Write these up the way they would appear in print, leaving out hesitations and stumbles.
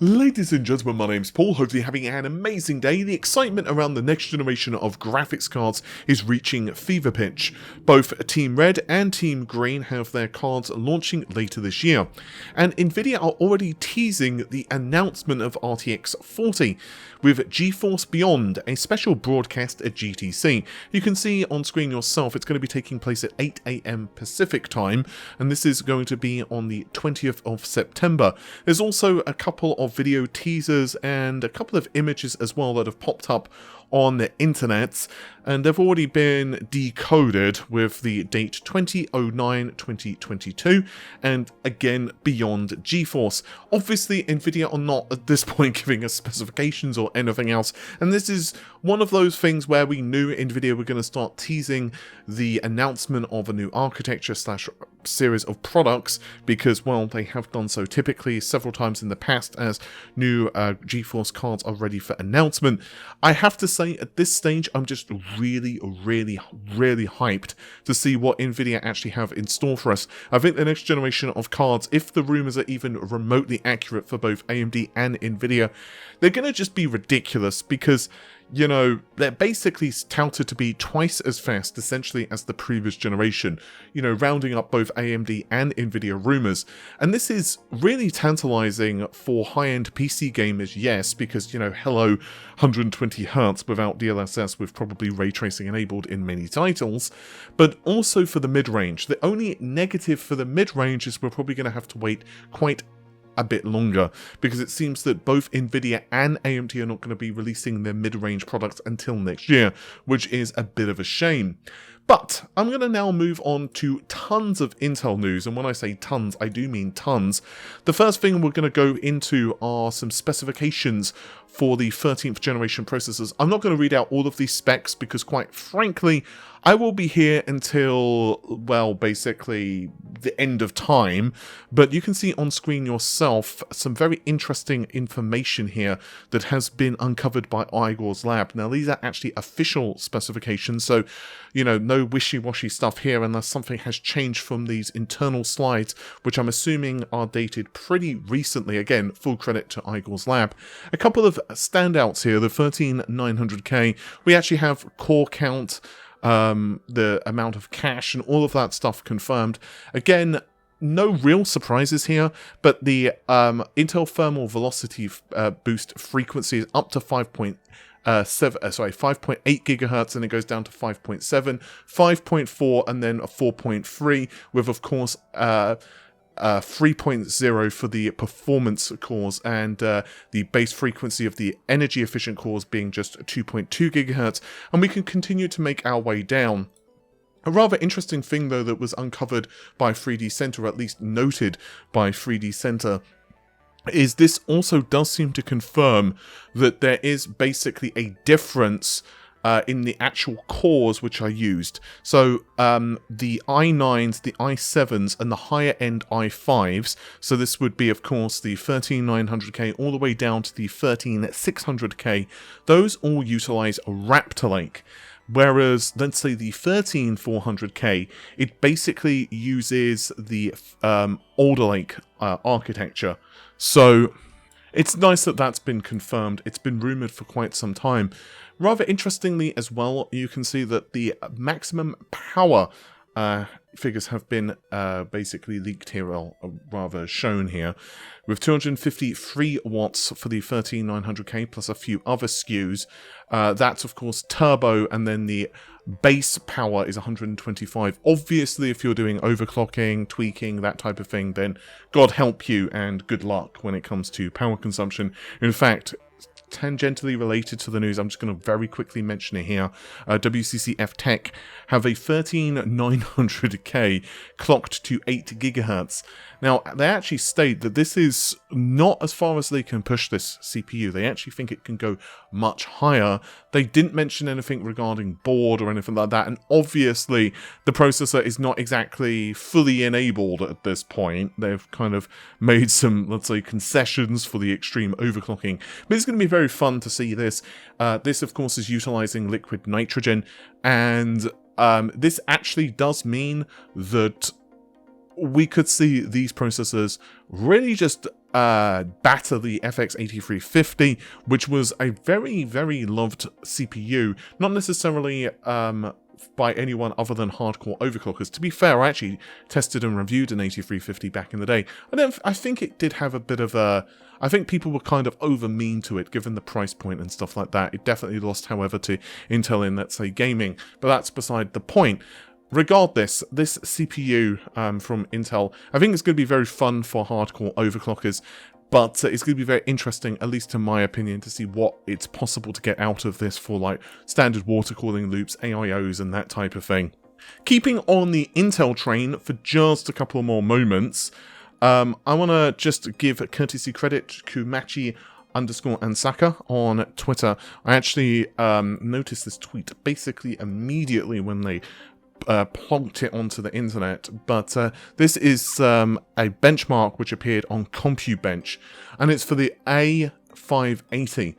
Ladies and gentlemen, my name's Paul, hopefully having an amazing day. The excitement around the next generation of graphics cards is reaching fever pitch. Both Team Red and Team Green have their cards launching later this year, and Nvidia are already teasing the announcement of RTX 40 with GeForce Beyond, a special broadcast at GTC. You can see on screen yourself it's going to be taking place at 8 AM Pacific time, and this is going to be on the 20th of September. There's also a couple of video teasers and a couple of images as well that have popped up on the internet, and they've already been decoded with the date 20/09/2022 and again Beyond GeForce. Obviously Nvidia are not at this point giving us specifications or anything else, and this is one of those things where we knew Nvidia were going to start teasing the announcement of a new architecture slash series of products because, well, they have done so typically several times in the past as new GeForce cards are ready for announcement. I have to say at this stage I'm just really hyped to see what Nvidia actually have in store for us. I think the next generation of cards, if the rumors are even remotely accurate for both AMD and Nvidia, they're going to just be ridiculous because, you know, they're basically touted to be twice as fast, essentially, as the previous generation, you know, rounding up both AMD and Nvidia rumors. And this is really tantalizing for high-end PC gamers, yes, because, you know, hello, 120 Hz without DLSS with probably ray tracing enabled in many titles, but also for the mid-range. The only negative for the mid-range is we're probably going to have to wait quite a bit longer, because it seems that both Nvidia and AMD are not going to be releasing their mid-range products until next year, which is a bit of a shame. But I'm going to now move on to tons of Intel news, and when I say tons, I do mean tons. The first thing we're going to go into are some specifications for the 13th generation processors. I'm not going to read out all of these specs because, quite frankly, I will be here until, well, basically the end of time, but you can see on screen yourself some very interesting information here that has been uncovered by Igor's lab. Now, these are actually official specifications, so, you know, no wishy-washy stuff here unless something has changed from these internal slides, which I'm assuming are dated pretty recently. Again, full credit to Igor's lab. A couple of standouts here, the 13900K, we actually have core count, the amount of cache and all of that stuff confirmed. Again, no real surprises here, but the Intel thermal velocity boost frequency is up to 5.8 gigahertz, and it goes down to 5.7, 5.4, and then a 4.3, with, of course, 3.0 for the performance cores, and the base frequency of the energy efficient cores being just 2.2 gigahertz, and we can continue to make our way down. A rather interesting thing, though, that was uncovered by 3D Center, or at least noted by 3D Center, is this also does seem to confirm that there is basically a difference in the actual cores which are used. So the i9s, the i7s, and the higher end i5s, so this would be, of course, the 13900K all the way down to the 13600K, those all utilize Raptor Lake. Whereas, let's say the 13400K, it basically uses the Alder Lake architecture. So it's nice that that's been confirmed. It's been rumored for quite some time. Rather interestingly as well, you can see that the maximum power figures have been basically leaked here, or rather shown here, with 253 watts for the 13900K plus a few other SKUs. That's, of course, turbo, and then the base power is 125. Obviously, if you're doing overclocking, tweaking, that type of thing, then God help you and good luck when it comes to power consumption. In fact, tangentially related to the news, I'm just going to very quickly mention it here. WCCF Tech have a 13900K clocked to 8 gigahertz. Now, they actually state that this is not as far as they can push this CPU. They actually think it can go much higher. They didn't mention anything regarding board or anything like that, and obviously the processor is not exactly fully enabled at this point. They've kind of made some, let's say, concessions for the extreme overclocking, but it's going to be very fun to see this. This, of course, is utilizing liquid nitrogen, and this actually does mean that we could see these processors really just batter the FX 8350, which was a very, very loved CPU, not necessarily by anyone other than hardcore overclockers. To be fair, I actually tested and reviewed an 8350 back in the day. I think it did have a bit of a... I think people were kind of over mean to it, given the price point and stuff like that. It definitely lost, however, to Intel in, let's say, gaming, but that's beside the point. Regardless, this CPU from Intel, I think it's going to be very fun for hardcore overclockers, but it's going to be very interesting, at least in my opinion, to see what it's possible to get out of this for like standard water cooling loops, AIOs, and that type of thing. Keeping on the Intel train for just a couple more moments, I want to just give courtesy credit to Kumachi_Ansaka on Twitter. I actually noticed this tweet basically immediately when they plonked it onto the internet, but this is a benchmark which appeared on CompuBench, and it's for the A580.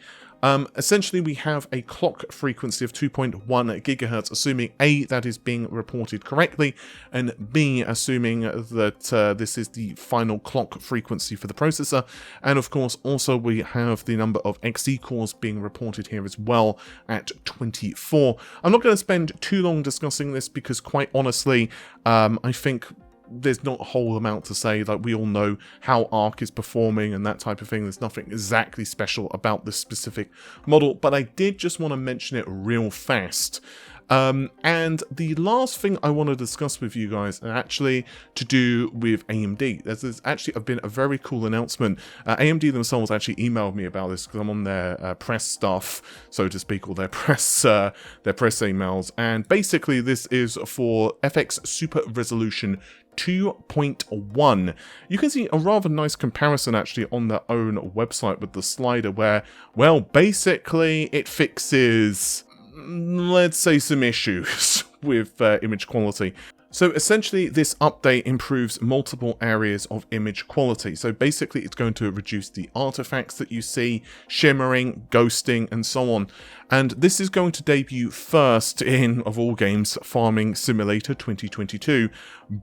Essentially, we have a clock frequency of 2.1 gigahertz, assuming A, that is being reported correctly, and B, assuming that this is the final clock frequency for the processor. And of course, also we have the number of XE cores being reported here as well at 24. I'm not going to spend too long discussing this because, quite honestly, I think there's not a whole amount to say. Like, we all know how Arc is performing and that type of thing. There's nothing exactly special about this specific model, but I did just want to mention it real fast. And the last thing I want to discuss with you guys are actually to do with AMD. There's actually been a very cool announcement. AMD themselves actually emailed me about this because I'm on their press stuff, so to speak, or their press emails. And basically, this is for FX Super Resolution 2.1. You can see a rather nice comparison actually on their own website with the slider where, well, basically it fixes, let's say, some issues with image quality. So essentially, this update improves multiple areas of image quality. So basically, it's going to reduce the artifacts that you see, shimmering, ghosting, and so on. And this is going to debut first in, of all games, Farming Simulator 2022.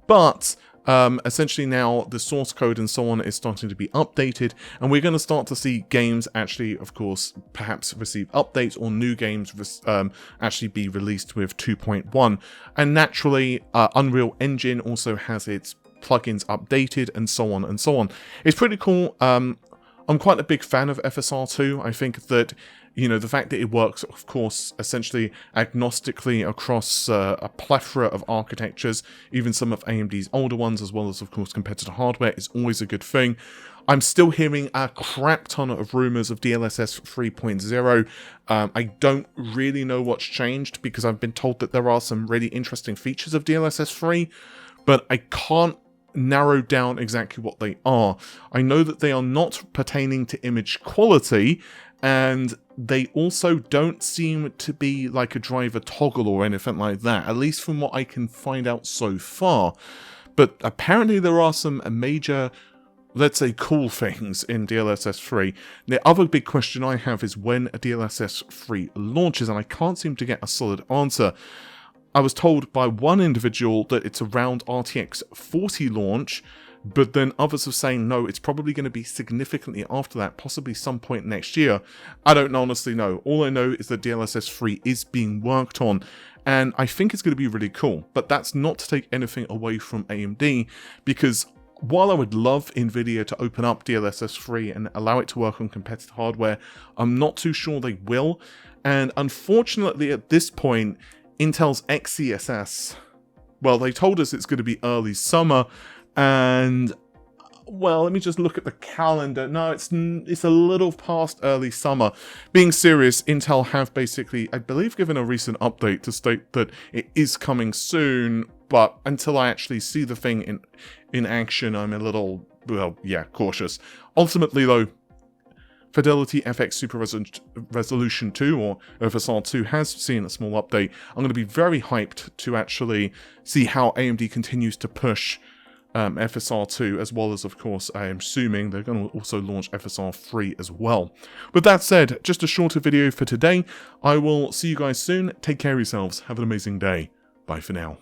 But essentially now the source code and so on is starting to be updated, and we're going to start to see games actually, of course, perhaps receive updates, or new games actually be released with 2.1. And naturally, Unreal Engine also has its plugins updated, and so on and so on. It's pretty cool. I'm quite a big fan of FSR2. I think that, you know, the fact that it works, of course, essentially agnostically across a plethora of architectures, even some of AMD's older ones, as well as, of course, competitor hardware, is always a good thing. I'm still hearing a crap ton of rumors of DLSS 3.0. I don't really know what's changed, because I've been told that there are some really interesting features of DLSS 3, but I can't narrow down exactly what they are. I know that they are not pertaining to image quality, and they also don't seem to be like a driver toggle or anything like that, at least from what I can find out so far. But apparently there are some major, let's say, cool things in DLSS 3. The other big question I have is when a DLSS 3 launches, and I can't seem to get a solid answer. I was told by one individual that it's around RTX 40 launch, but then others are saying no, it's probably going to be significantly after that, possibly some point next year. I don't honestly know. All I know is that DLSS 3 is being worked on, and I think it's going to be really cool. But that's not to take anything away from AMD, because while I would love Nvidia to open up DLSS 3 and allow it to work on competitor hardware, I'm not too sure they will. And unfortunately at this point, Intel's XeSS, well, they told us it's going to be early summer, and, well, let me just look at the calendar. No, it's a little past early summer. Being serious, Intel have basically, I believe, given a recent update to state that it is coming soon, but until I actually see the thing in action, I'm a little, well, yeah, cautious. Ultimately, though, Fidelity FX Super Resolution 2, or FSR2, has seen a small update. I'm going to be very hyped to actually see how AMD continues to push FSR2, as well as, of course, I am assuming they're going to also launch FSR3 as well. With that said, just a shorter video for today. I will see you guys soon. Take care of yourselves. Have an amazing day. Bye for now.